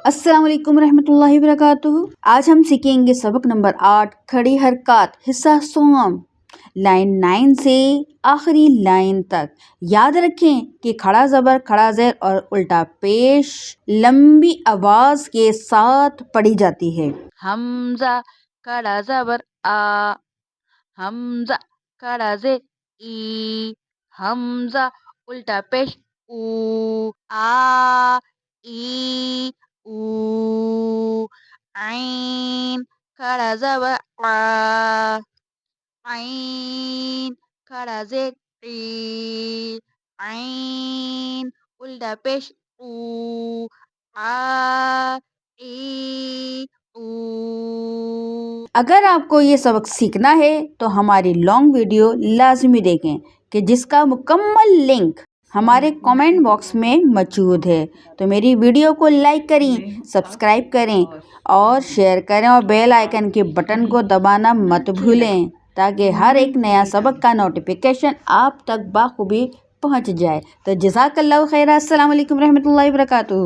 السلام علیکم ورحمۃ اللہ وبرکاتہ۔ آج ہم سیکھیں گے سبق نمبر 8 کھڑی حرکات حصہ سوم، لائن 9 سے آخری لائن تک۔ یاد رکھیں کہ کھڑا زبر، کھڑا زیر اور الٹا پیش لمبی آواز کے ساتھ پڑھی جاتی ہے۔ حمزہ کھڑا زبر آ، حمزہ کھڑا زیر ای، حمزہ الٹا پیش او، آ ای او، عین کھڑا زبر آ، عین کھڑا زیر ای، عین الٹا پیش او، آ ای او۔ اگر آپ کو یہ سبق سیکھنا ہے تو ہماری لانگ ویڈیو لازمی دیکھیں کہ جس کا مکمل لنک ہمارے کامنٹ باکس میں موجود ہے۔ تو میری ویڈیو کو لائک کریں، سبسکرائب کریں اور شیئر کریں اور بیل آئیکن کے بٹن کو دبانا مت بھولیں تاکہ ہر ایک نیا سبق کا نوٹیفیکیشن آپ تک بخوبی پہنچ جائے۔ تو جزاک اللہ خیر۔ السلام علیکم ورحمۃ اللہ وبرکاتہ۔